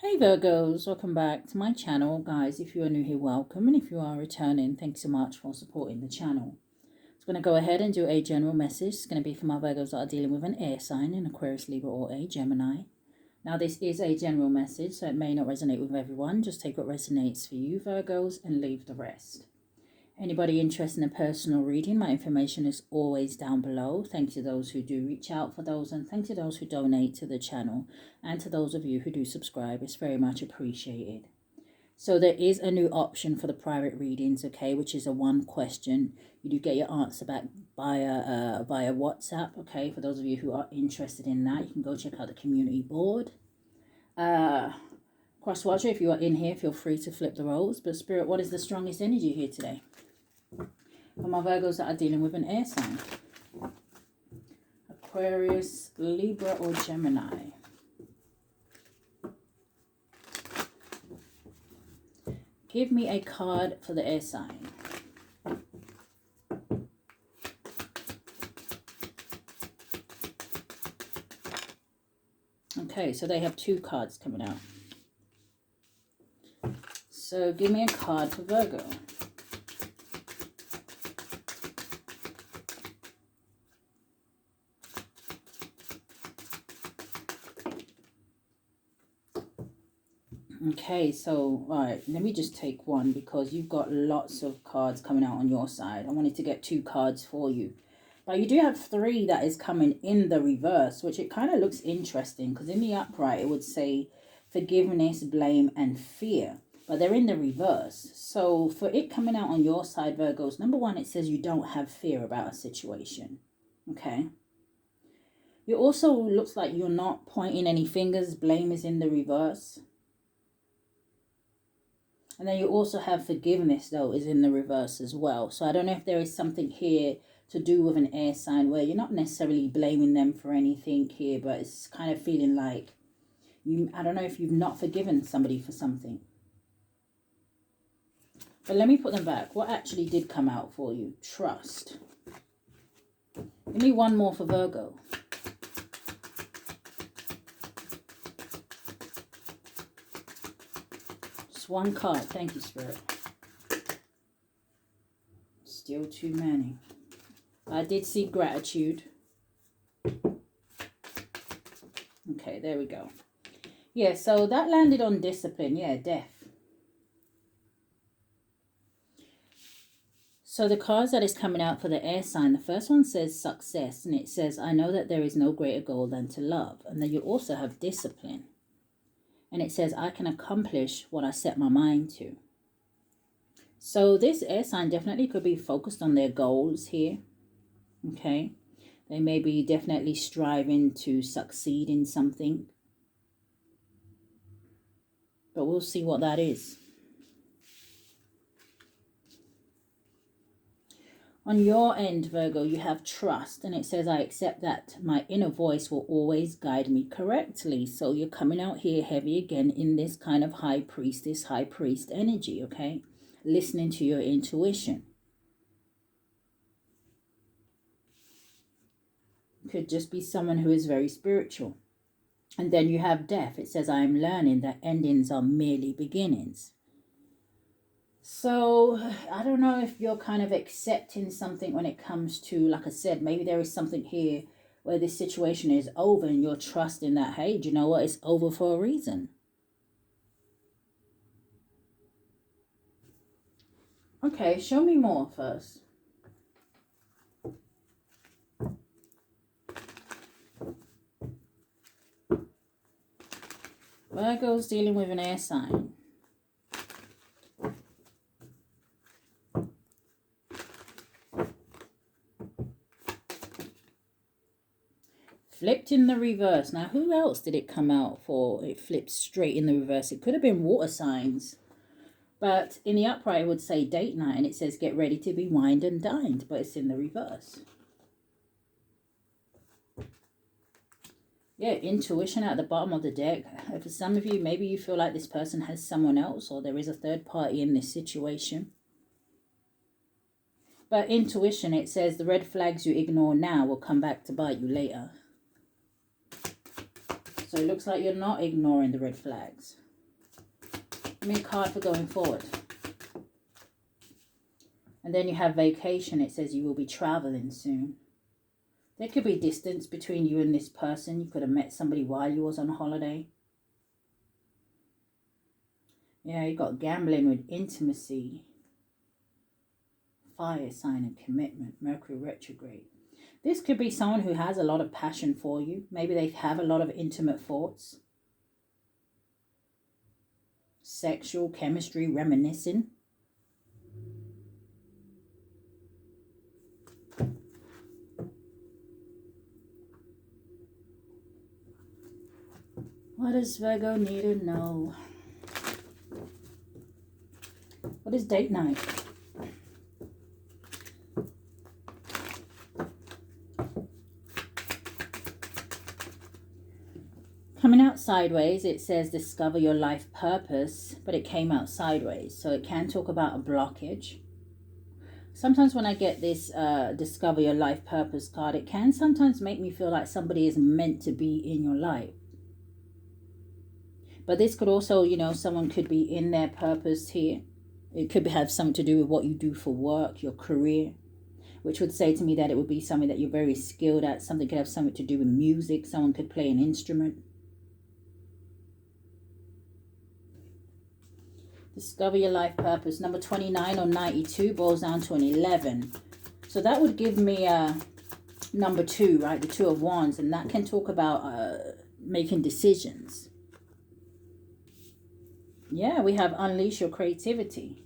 Hey Virgos, welcome back to my channel. Guys, if you are new here, welcome. And if you are returning, thanks so much for supporting the channel. I'm going to go ahead and do a general message. It's going to be for my Virgos that are dealing with an air sign, an Aquarius, Libra, or a Gemini. Now, this is a general message, so it may not resonate with everyone. Just take what resonates for you, Virgos, and leave the rest. Anybody interested in a personal reading, my information is always down below. Thanks to those who do reach out for those, and thanks to those who donate to the channel, and to those of you who do subscribe. It's very much appreciated. So there is a new option for the private readings, okay, which is a one question. You do get your answer back via WhatsApp, okay. For those of you who are interested in that, you can go check out the community board. Cross watcher, if you are in here, feel free to flip the roles. But Spirit, what is the strongest energy here today for my Virgos that are dealing with an air sign? Aquarius, Libra, or Gemini? Give me a card for the air sign. Okay, so they have two cards coming out. So give me a card for Virgo. Okay, so, all right, let me just take one because you've got lots of cards coming out on your side. I wanted to get two cards for you. But you do have three that is coming in the reverse, which it kind of looks interesting because in the upright, it would say forgiveness, blame, and fear. But they're in the reverse. So for it coming out on your side, Virgos, number one, it says you don't have fear about a situation. Okay. It also looks like you're not pointing any fingers. Blame is in the reverse. And then you also have forgiveness, though, is in the reverse as well. So I don't know if there is something here to do with an air sign where you're not necessarily blaming them for anything here, but it's kind of feeling like I don't know if you've not forgiven somebody for something. But let me put them back. What actually did come out for you? Trust. Give me one more for Virgo. One card. Thank you, Spirit. Still too many. I did see gratitude. Okay, there we go. Yeah, so that landed on discipline. Yeah, death. So the cards that is coming out for the air sign, the first one says success. And it says, I know that there is no greater goal than to love. And then you also have discipline. And it says, I can accomplish what I set my mind to. So this air sign definitely could be focused on their goals here. Okay. They may be definitely striving to succeed in something. But we'll see what that is. On your end, Virgo, you have trust. And it says, I accept that my inner voice will always guide me correctly. So you're coming out here heavy again in this kind of high priest energy, okay? Listening to your intuition. Could just be someone who is very spiritual. And then you have death. It says, I am learning that endings are merely beginnings. So I don't know if you're kind of accepting something when it comes to, like I said, maybe there is something here where this situation is over and you're trusting that, hey, do you know what? It's over for a reason. Okay, show me more first. Virgo's dealing with an air sign. Flipped in the reverse. Now, who else did it come out for? It flipped straight in the reverse. It could have been water signs. But in the upright, it would say date night. And it says get ready to be wined and dined. But it's in the reverse. Yeah, intuition at the bottom of the deck. For some of you, maybe you feel like this person has someone else. Or there is a third party in this situation. But intuition, it says the red flags you ignore now will come back to bite you later. So it looks like you're not ignoring the red flags. Give me a card for going forward. And then you have vacation. It says you will be traveling soon. There could be distance between you and this person. You could have met somebody while you was on holiday. Yeah, you got gambling with intimacy. Fire sign and commitment. Mercury retrograde. This could be someone who has a lot of passion for you. Maybe they have a lot of intimate thoughts. Sexual chemistry, reminiscing. What does Virgo need to know? What is date night? Coming out sideways, it says discover your life purpose, but it came out sideways. So it can talk about a blockage. Sometimes when I get this discover your life purpose card, it can sometimes make me feel like somebody is meant to be in your life. But this could also, you know, someone could be in their purpose here. It could have something to do with what you do for work, your career, which would say to me that it would be something that you're very skilled at. Something could have something to do with music. Someone could play an instrument. Discover your life purpose. Number 29 or 92 boils down to an 11. So that would give me number 2, right? The 2 of Wands. And that can talk about making decisions. Yeah, we have unleash your creativity.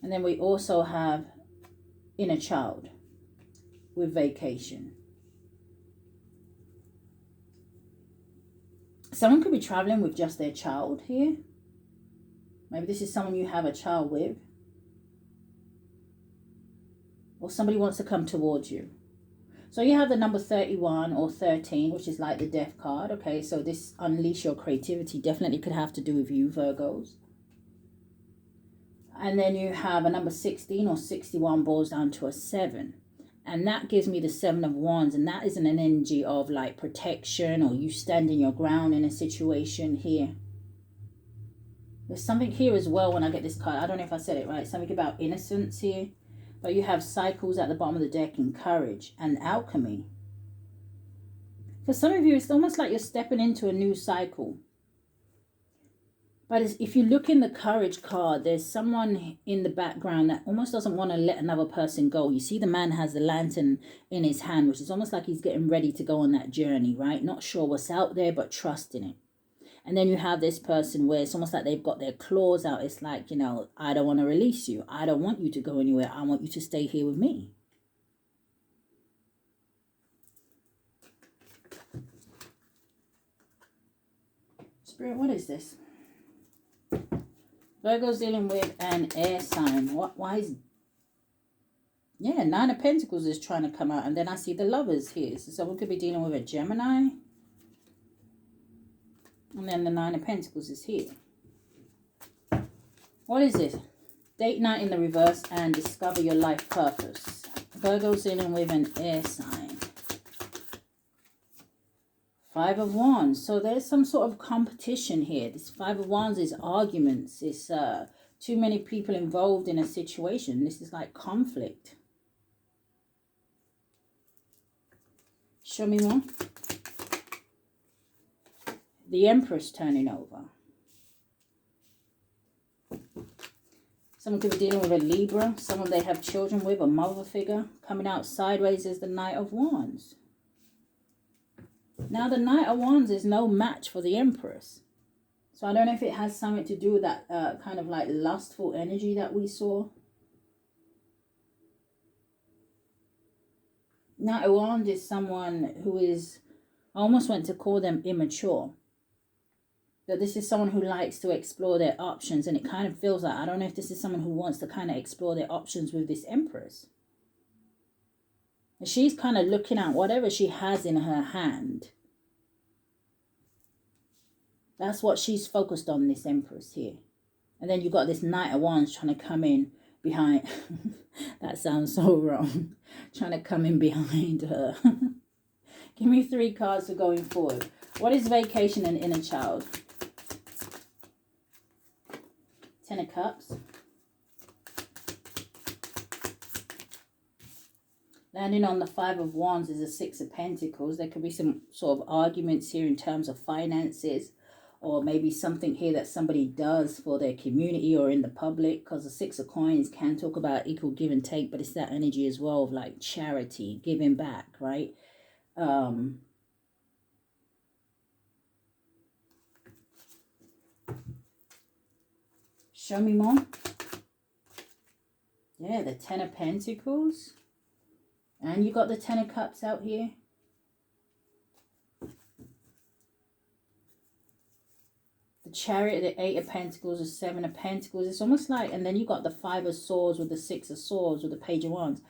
And then we also have inner child with vacation. Someone could be traveling with just their child here. Maybe this is someone you have a child with. Or somebody wants to come towards you. So you have the number 31 or 13, which is like the death card. Okay, so this unleash your creativity definitely could have to do with you, Virgos. And then you have a number 16 or 61 boils down to a 7. And that gives me the 7 of Wands. And that is an energy of like protection or you standing your ground in a situation here. There's something here as well when I get this card. I don't know if I said it right. Something about innocence here. But you have cycles at the bottom of the deck and courage and alchemy. For some of you, it's almost like you're stepping into a new cycle. But if you look in the courage card, there's someone in the background that almost doesn't want to let another person go. You see the man has the lantern in his hand, which is almost like he's getting ready to go on that journey, right? Not sure what's out there, but trusting it. And then you have this person where it's almost like they've got their claws out. It's like, you know, I don't want to release you. I don't want you to go anywhere. I want you to stay here with me. Spirit, what is this? Virgo's dealing with an air sign. Why is... Yeah, 9 of Pentacles is trying to come out. And then I see the Lovers here. So someone could be dealing with a Gemini. And then the 9 of Pentacles is here. What is it? Date night in the reverse and discover your life purpose. Virgo's dealing with an air sign. 5 of Wands. So there's some sort of competition here. This 5 of Wands is arguments. It's too many people involved in a situation. This is like conflict. Show me more. The Empress turning over. Someone could be dealing with a Libra. Someone they have children with, a mother figure. Coming out sideways is the Knight of Wands. Now the Knight of Wands is no match for the Empress. So I don't know if it has something to do with that kind of like lustful energy that we saw. Knight of Wands is someone who is, I almost want to call them immature. That this is someone who likes to explore their options, and it kind of feels like, I don't know if this is someone who wants to kind of explore their options with this Empress. And she's kind of looking at whatever she has in her hand. That's what she's focused on, this Empress here. And then you've got this Knight of Wands trying to come in behind. That sounds so wrong. Trying to come in behind her. Give me 3 cards for going forward. What is vacation and inner child? Ten of Cups. Landing on the Five of Wands is a Six of Pentacles. There could be some sort of arguments here in terms of finances, or maybe something here that somebody does for their community or in the public, because the Six of Coins can talk about equal give and take, but it's that energy as well of like charity, giving back, right? Show me more. Yeah, the Ten of Pentacles. And you got the Ten of Cups out here. The Chariot, the Eight of Pentacles, the Seven of Pentacles. It's almost like, and then you got the Five of Swords with the Six of Swords with the Page of Wands.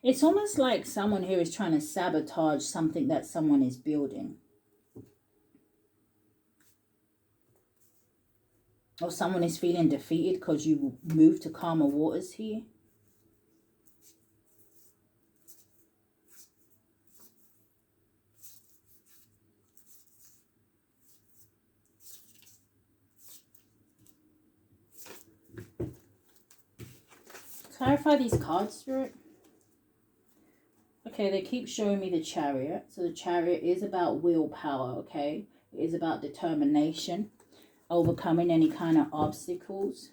It's almost like someone here is trying to sabotage something that someone is building. Or someone is feeling defeated because you moved to calmer waters here. Clarify these cards, Spirit. Okay, they keep showing me the Chariot. So the Chariot is about willpower, okay? It is about determination, overcoming any kind of obstacles.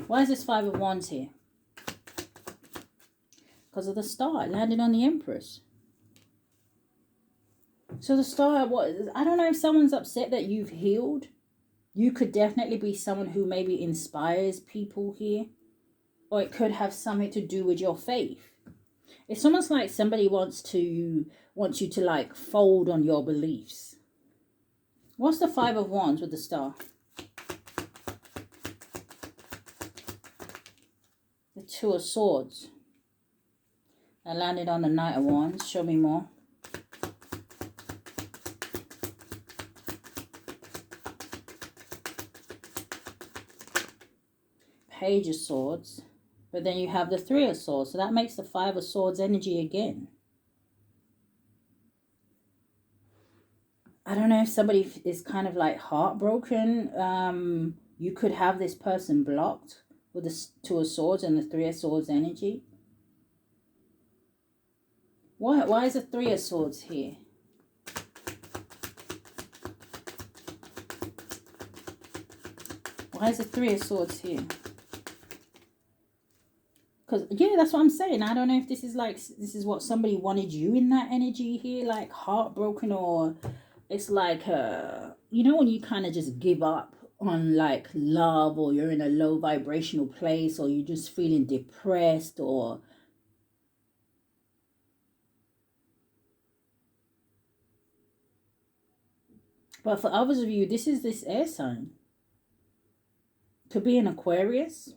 Why is this Five of Wands here? Because of the Star. It landed on the Empress. So the Star, I don't know if someone's upset that you've healed. You could definitely be someone who maybe inspires people here. Or it could have something to do with your faith. It's almost like somebody wants you to like fold on your beliefs. What's the Five of Wands with the Star? The Two of Swords. I landed on the Knight of Wands. Show me more. Page of Swords. But then you have the Three of Swords. So that makes the Five of Swords energy again. I don't know if somebody is kind of like heartbroken. You could have this person blocked with the Two of Swords and the Three of Swords energy. Why is the Three of Swords here? Why is the Three of Swords here? Because, yeah, that's what I'm saying. I don't know if this is what somebody wanted you in that energy here, like heartbroken, or it's like, you know, when you kind of just give up on like love, or you're in a low vibrational place, or you're just feeling depressed, or but for others of you, this is this air sign. Could be an Aquarius.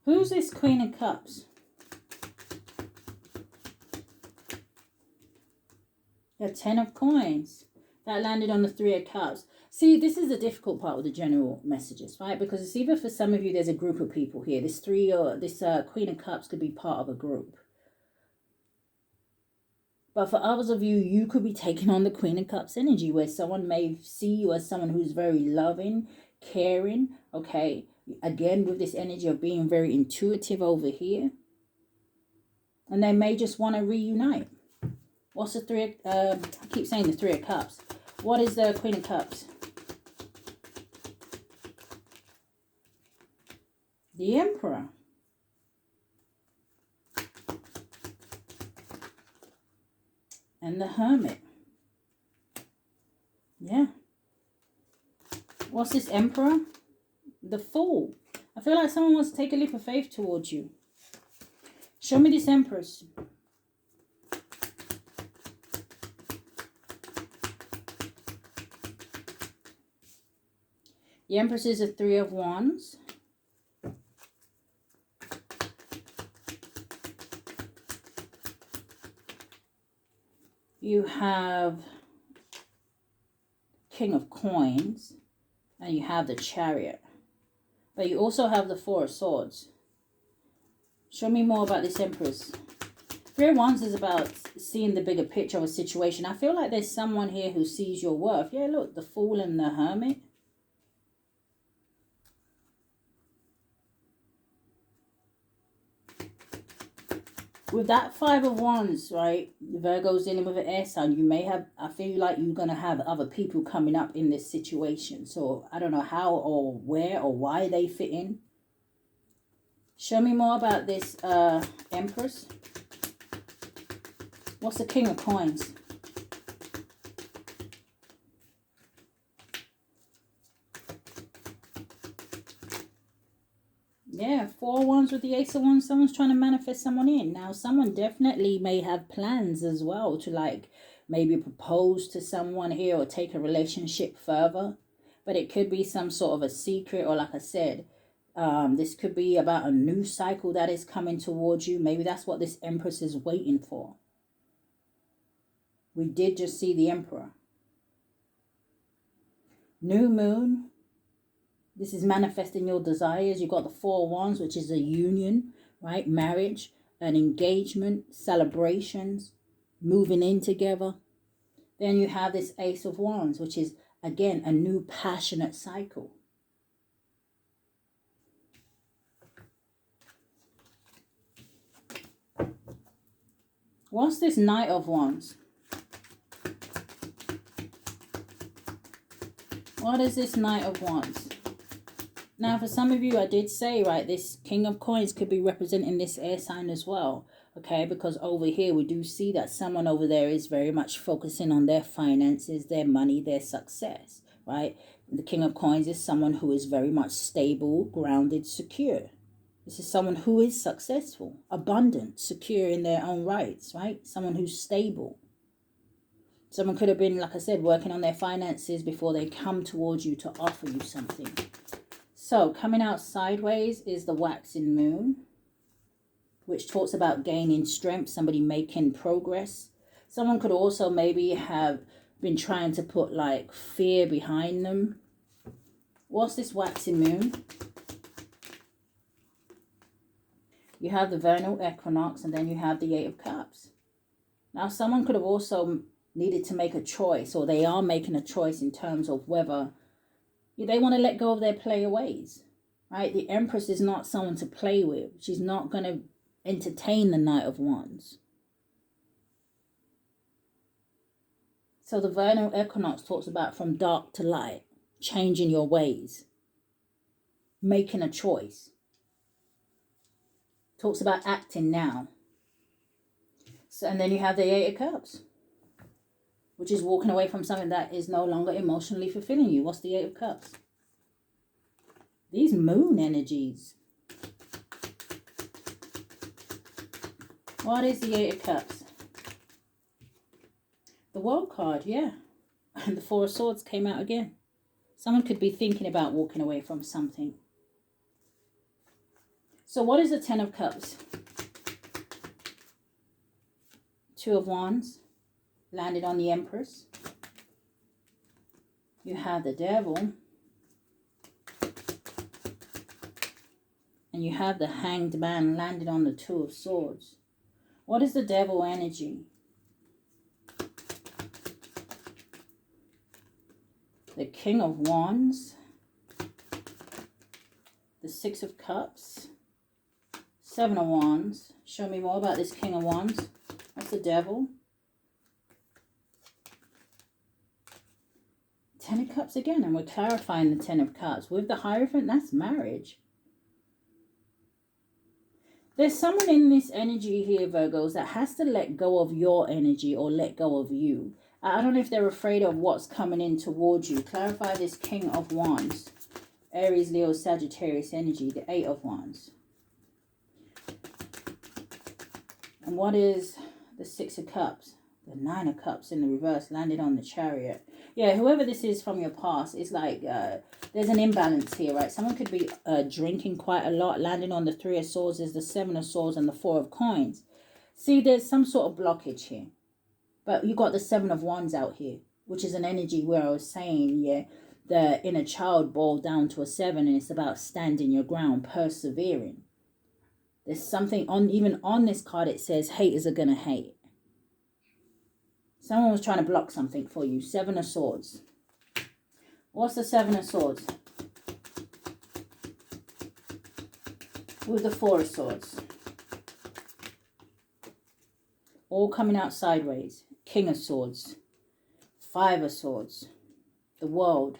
Who's this Queen of Cups? The Ten of Coins. That landed on the Three of Cups. See, this is the difficult part with the general messages, right? Because it's either for some of you, there's a group of people here. This Queen of Cups could be part of a group. But for others of you, you could be taking on the Queen of Cups energy, where someone may see you as someone who's very loving, caring, okay? Again, with this energy of being very intuitive over here. And they may just want to reunite. What's the Three of, I keep saying the Three of Cups. What is the Queen of Cups? The Emperor. And the Hermit. Yeah. What's this Emperor? The Fool. I feel like someone wants to take a leap of faith towards you. Show me this Empress. The Empress is a Three of Wands. You have King of Coins, and you have the Chariot. But you also have the Four of Swords. Show me more about this Empress. Three of Wands is about seeing the bigger picture of a situation. I feel like there's someone here who sees your worth. Yeah, look, the Fool and the Hermit. With that Five of Wands, right, Virgo's dealing with an air sign. You may have, I feel like you're going to have other people coming up in this situation. So I don't know how or where or why they fit in. Show me more about this Empress. What's the King of Coins? Yeah, Four of Wands with the Ace of Wands. Someone's trying to manifest someone in. Now, someone definitely may have plans as well to like maybe propose to someone here or take a relationship further. But it could be some sort of a secret, or like I said, this could be about a new cycle that is coming towards you. Maybe that's what this Empress is waiting for. We did just see the Emperor. New Moon. This is manifesting your desires. You've got the Four of Wands, which is a union, right? Marriage, an engagement, celebrations, moving in together. Then you have this Ace of Wands, which is, again, a new passionate cycle. What's this Knight of Wands? What is this Knight of Wands? Now, for some of you, I did say, right, this King of Coins could be representing this air sign as well, okay? Because over here, we do see that someone over there is very much focusing on their finances, their money, their success, right? The King of Coins is someone who is very much stable, grounded, secure. This is someone who is successful, abundant, secure in their own rights, right? Someone who's stable. Someone could have been, like I said, working on their finances before they come towards you to offer you something. So, coming out sideways is the waxing moon, which talks about gaining strength, somebody making progress. Someone could also maybe have been trying to put like fear behind them. What's this waxing moon? You have the vernal equinox, and then you have the Eight of Cups. Now, someone could have also needed to make a choice, or they are making a choice in terms of whether they want to let go of their player ways, right? The Empress is not someone to play with. She's not going to entertain the Knight of Wands. So the vernal equinox talks about from dark to light, changing your ways, making a choice. Talks about acting now. So, and then you have the Eight of Cups, which is walking away from something that is no longer emotionally fulfilling you. What's the Eight of Cups? These moon energies. What is the Eight of Cups? The World card, yeah. And the Four of Swords came out again. Someone could be thinking about walking away from something. So what is the Ten of Cups? Two of Wands. Landed on the Empress. You have the Devil. And you have the Hanged Man landed on the Two of Swords. What is the Devil energy? The King of Wands. The Six of Cups. Seven of Wands. Show me more about this King of Wands. What's the Devil? Ten of Cups again, and we're clarifying the Ten of Cups. With the Hierophant, that's marriage. There's someone in this energy here, Virgos, that has to let go of your energy or let go of you. I don't know if they're afraid of what's coming in towards you. Clarify this King of Wands. Aries, Leo, Sagittarius energy, the Eight of Wands. And what is the Six of Cups? The Nine of Cups in the reverse landed on the Chariot. Yeah, whoever this is from your past, it's like there's an imbalance here, right? Someone could be drinking quite a lot. Landing on the Three of Swords is the Seven of Swords and the Four of Coins. See, there's some sort of blockage here. But you got the Seven of Wands out here, which is an energy where I was saying, yeah, the inner child boiled down to a 7, and it's about standing your ground, persevering. There's something on, even on this card, it says haters are going to hate. Someone was trying to block something for you. Seven of Swords. What's the Seven of Swords? With the Four of Swords. All coming out sideways. King of Swords. Five of Swords. The World.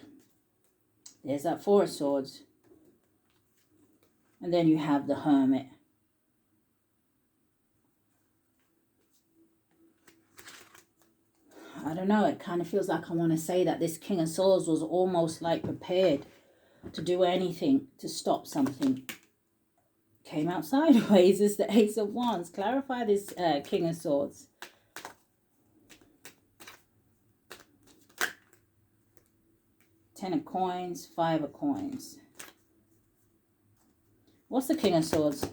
There's that Four of Swords. And then you have the Hermit. I don't know, it kind of feels like I want to say that this King of Swords was almost like prepared to do anything to stop something. Came out sideways is the Ace of Wands. Clarify this King of Swords. Ten of Coins, Five of Coins. What's the King of Swords?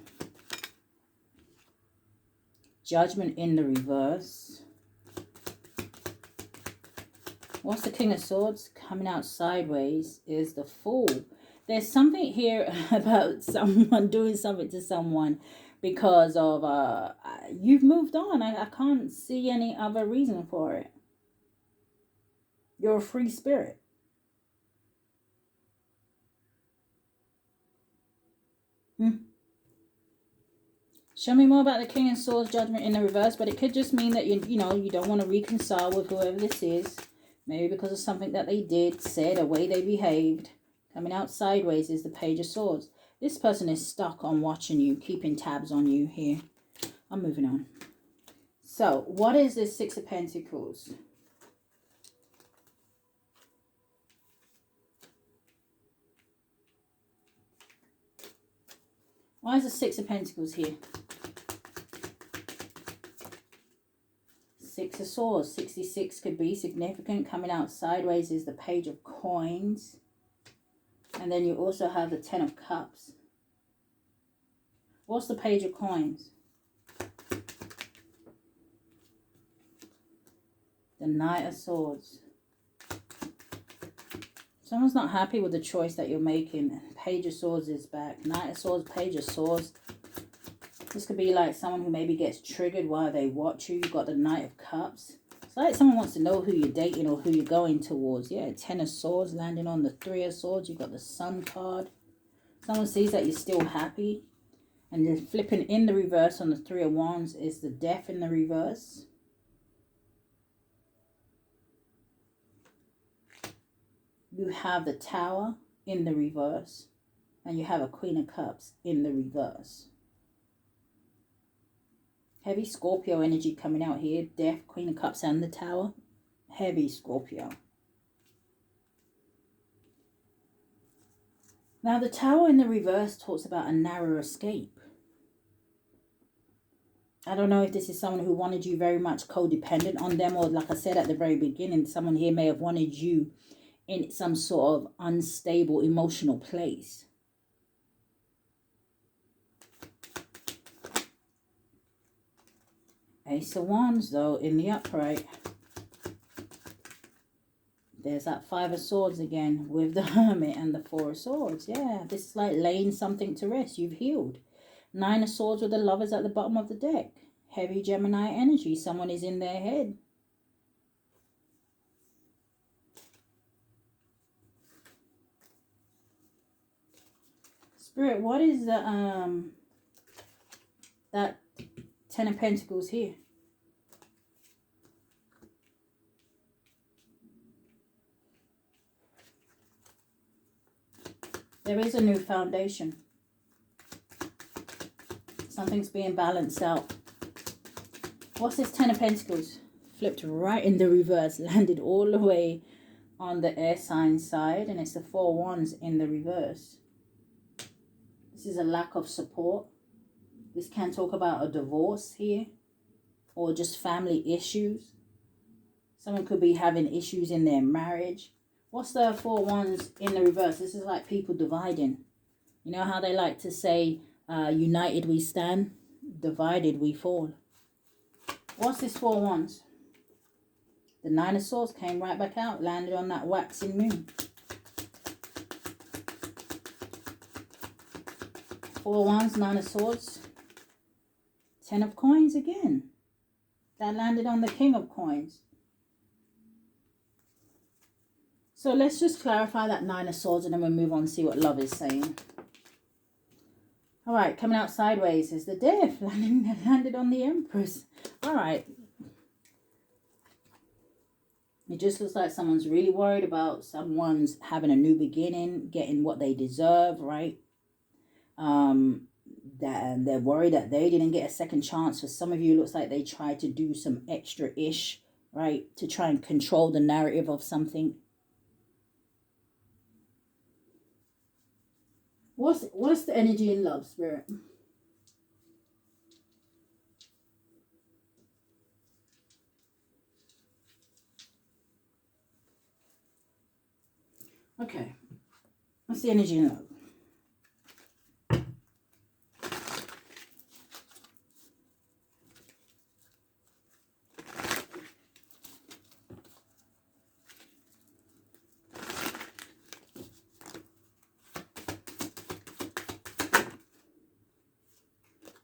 Judgment in the reverse. What's the King of Swords? Coming out sideways is the Fool. There's something here about someone doing something to someone because of, you've moved on. I can't see any other reason for it. You're a free spirit. Show me more about the King of Swords, Judgment in the reverse, but it could just mean that you know, you don't want to reconcile with whoever this is. Maybe because of something that they did, said, a way they behaved. Coming out sideways is the Page of Swords. This person is stuck on watching you, keeping tabs on you here. I'm moving on. So, what is this Six of Pentacles? Why is the Six of Pentacles here? Six of Swords. 66 could be significant. Coming out sideways is the Page of Coins. And then you also have the Ten of Cups. What's the Page of Coins? The Knight of Swords. Someone's not happy with the choice that you're making. Page of Swords is back. Knight of Swords, Page of Swords. This could be like someone who maybe gets triggered while they watch you. You've got the Knight of Cups. It's like someone wants to know who you're dating or who you're going towards. Yeah, Ten of Swords landing on the Three of Swords. You've got the Sun card. Someone sees that you're still happy. And then flipping in the reverse on the Three of Wands is the Death in the reverse. You have the Tower in the reverse. And you have a Queen of Cups in the reverse. Heavy Scorpio energy coming out here. Death, Queen of Cups, and the Tower. Heavy Scorpio. Now, the Tower in the reverse talks about a narrow escape. I don't know if this is someone who wanted you very much codependent on them, or like I said at the very beginning, someone here may have wanted you in some sort of unstable emotional place. Ace of Wands, though, in the upright. There's that Five of Swords again with the Hermit and the Four of Swords. Yeah, this is like laying something to rest. You've healed. Nine of Swords with the Lovers at the bottom of the deck. Heavy Gemini energy. Someone is in their head. Spirit, what is the that Ten of Pentacles here? There is a new foundation. Something's being balanced out. What's this Ten of Pentacles? Flipped right in the reverse. Landed all the way on the air sign side. And it's the Four of Wands in the reverse. This is a lack of support. This can talk about a divorce here. Or just family issues. Someone could be having issues in their marriage. What's the Four of Wands in the reverse? This is like people dividing. You know how they like to say, united we stand, divided we fall. What's this Four of Wands? The Nine of Swords came right back out, landed on that waxing moon. Four of Wands, Nine of Swords. Ten of Coins again. That landed on the King of Coins. So let's just clarify that Nine of Swords and then we'll move on and see what love is saying. All right, coming out sideways is the Death. Landed on the Empress. All right. It just looks like someone's really worried about someone's having a new beginning, getting what they deserve, right? That they're worried that they didn't get a second chance. For some of you, it looks like they tried to do some extra-ish, right? To try and control the narrative of something. What's the energy in love, Spirit? Okay. What's the energy in love?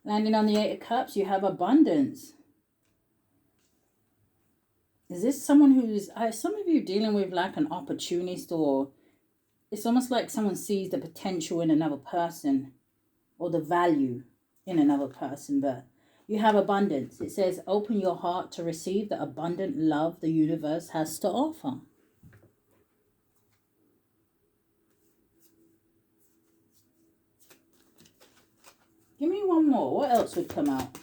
Landing on the Eight of Cups, you have abundance. Is this someone who's, some of you dealing with like an opportunist, or it's almost like someone sees the potential in another person or the value in another person, but you have abundance. It says, open your heart to receive the abundant love the universe has to offer. Give me one more. What else would come out?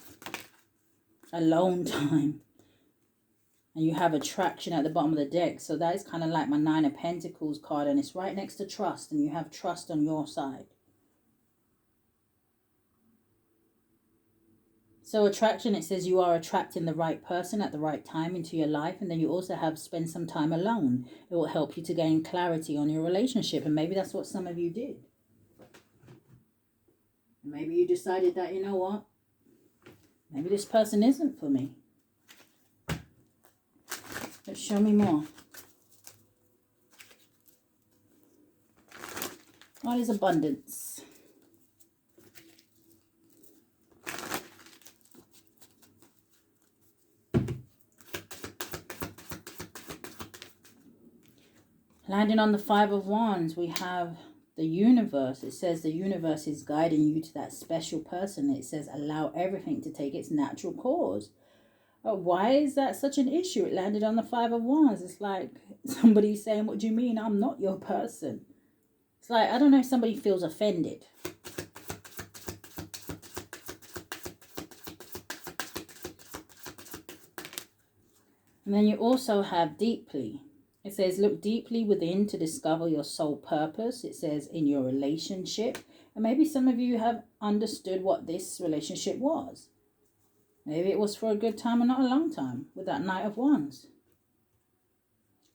Alone time. And you have attraction at the bottom of the deck. So that is kind of like my Nine of Pentacles card. And it's right next to trust. And you have trust on your side. So attraction, it says you are attracting the right person at the right time into your life. And then you also have spend some time alone. It will help you to gain clarity on your relationship. And maybe that's what some of you did. Maybe you decided that, you know what? Maybe this person isn't for me. But show me more. What is abundance? Landing on the Five of Wands, we have the universe. It says the universe is guiding you to that special person. It says allow everything to take its natural course. Why is that such an issue? It landed on the Five of Wands. It's like somebody saying, what do you mean I'm not your person? It's like, I don't know if somebody feels offended. And then you also have deeply. It says, look deeply within to discover your soul purpose. It says in your relationship. And maybe some of you have understood what this relationship was. Maybe it was for a good time or not a long time with that Knight of Wands.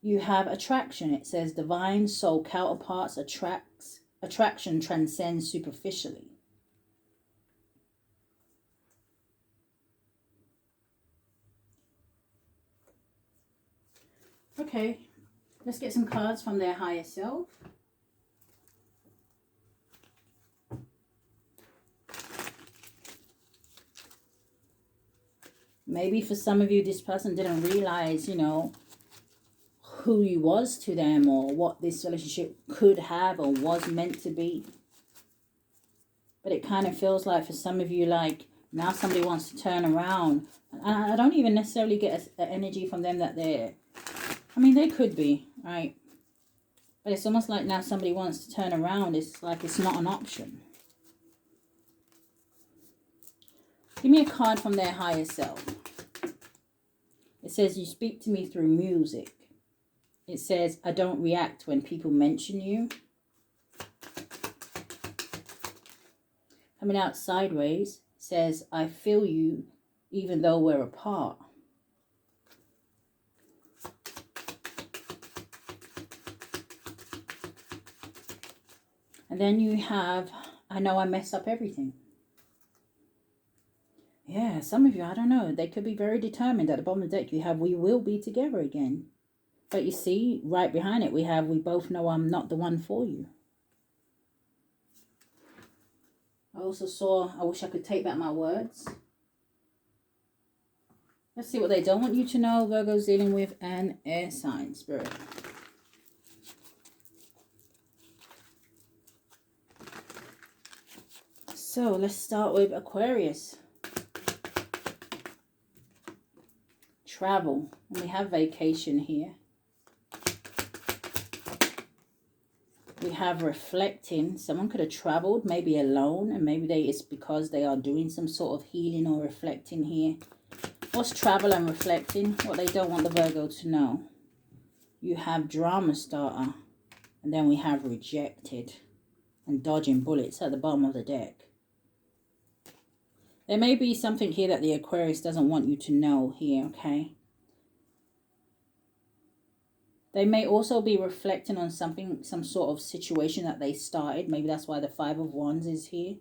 You have attraction. It says divine soul counterparts attraction transcends superficially. Okay, let's get some cards from their higher self. Maybe for some of you, this person didn't realize, you know, who you was to them or what this relationship could have or was meant to be. But it kind of feels like for some of you, like now somebody wants to turn around. And I don't even necessarily get an energy from them that they're, I mean, they could be, right? But it's almost like now somebody wants to turn around. It's like it's not an option. Give me a card from their higher self. It says, you speak to me through music. It says, I don't react when people mention you. Coming out sideways, says, I feel you even though we're apart. And then you have, I know I mess up everything. Yeah, some of you, I don't know. They could be very determined. At the bottom of the deck, you have, we will be together again. But you see, right behind it, we have, we both know I'm not the one for you. I also saw, I wish I could take back my words. Let's see what they don't want you to know. Virgo's dealing with an air sign, Spirit. So let's start with Aquarius. Travel. And we have vacation here. We have reflecting. Someone could have traveled, maybe alone, and maybe it's because they are doing some sort of healing or reflecting here. What's travel and reflecting? What they don't want the Virgo to know. You have drama starter, and then we have rejected and dodging bullets at the bottom of the deck. There may be something here that the Aquarius doesn't want you to know here, okay? They may also be reflecting on something, some sort of situation that they started. Maybe that's why the Five of Wands is here.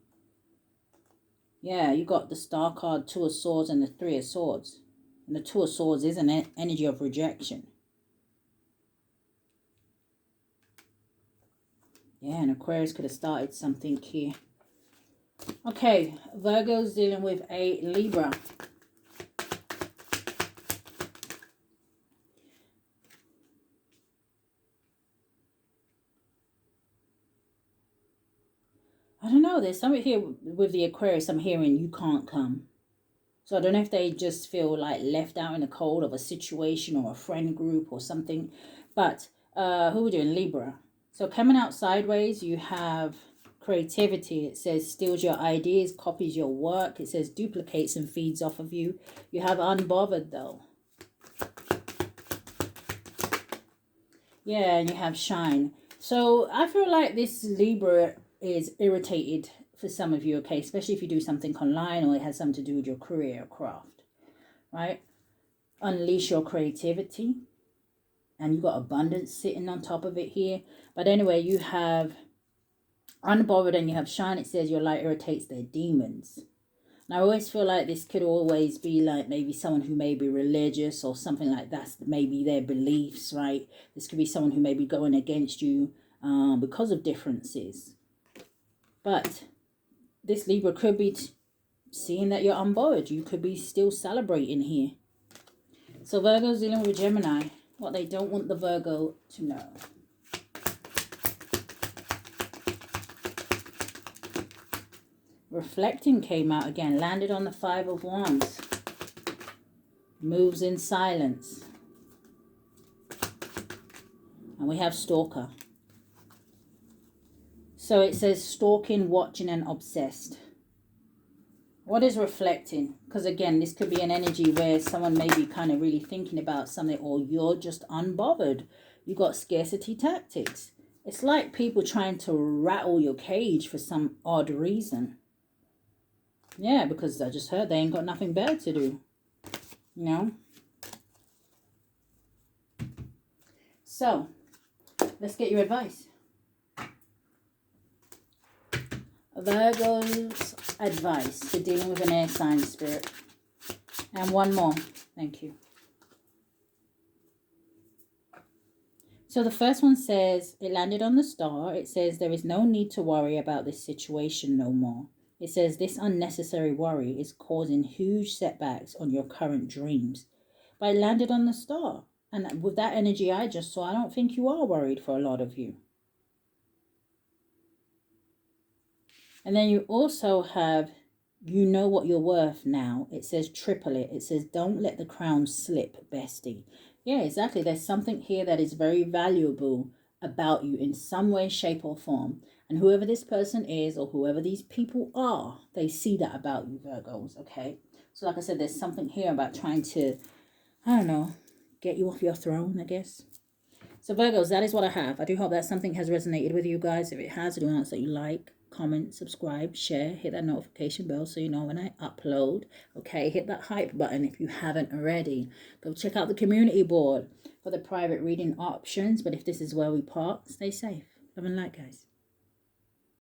Yeah, you got the Star card, Two of Swords, and the Three of Swords. And the Two of Swords is an energy of rejection. Yeah, and Aquarius could have started something here. Okay, Virgo's dealing with a Libra. I don't know, there's something here with the Aquarius I'm hearing you can't come. So I don't know if they just feel like left out in the cold of a situation or a friend group or something. But who are we doing? Libra. So coming out sideways, you have creativity. It says steals your ideas, copies your work. It says duplicates and feeds off of you. You have unbothered though. Yeah, and you have shine. So I feel like this Libra is irritated for some of you, okay? Especially if you do something online or it has something to do with your career or craft, right? Unleash your creativity. And you've got abundance sitting on top of it here. But anyway, you have unbothered and you have shine. It says your light irritates their demons. And I always feel like this could always be like maybe someone who may be religious or something like that. Maybe their beliefs, right? This could be someone who may be going against you because of differences. But this Libra could be seeing that you're unbothered. You could be still celebrating here. So Virgo's dealing with Gemini. What they don't want the Virgo to know. Reflecting came out again. Landed on the Five of Wands. Moves in silence. And we have Stalker. So it says stalking, watching, and obsessed. What is reflecting? Because again, this could be an energy where someone may be kind of really thinking about something, or you're just unbothered. You got scarcity tactics. It's like people trying to rattle your cage for some odd reason. Yeah, because I just heard they ain't got nothing better to do. You know? So, let's get your advice. Virgo's advice for dealing with an air sign, Spirit. And one more. Thank you. So the first one says, it landed on the star. It says, there is no need to worry about this situation no more. It says, this unnecessary worry is causing huge setbacks on your current dreams. But it landed on the star. And with that energy I just saw, I don't think you are worried for a lot of you. And then you also have, you know what you're worth now. It says triple it. It says, don't let the crown slip, bestie. Yeah, exactly. There's something here that is very valuable about you in some way, shape, or form. And whoever this person is, or whoever these people are, they see that about you, Virgos, okay? So like I said, there's something here about trying to, I don't know, get you off your throne, I guess. So Virgos, that is what I have. I do hope that something has resonated with you guys. If it has, do answer that you like, comment, subscribe, share, hit that notification bell so you know when I upload. Okay, hit that hype button if you haven't already. Go check out the community board for the private reading options. But if this is where we part, stay safe. Love and light, guys.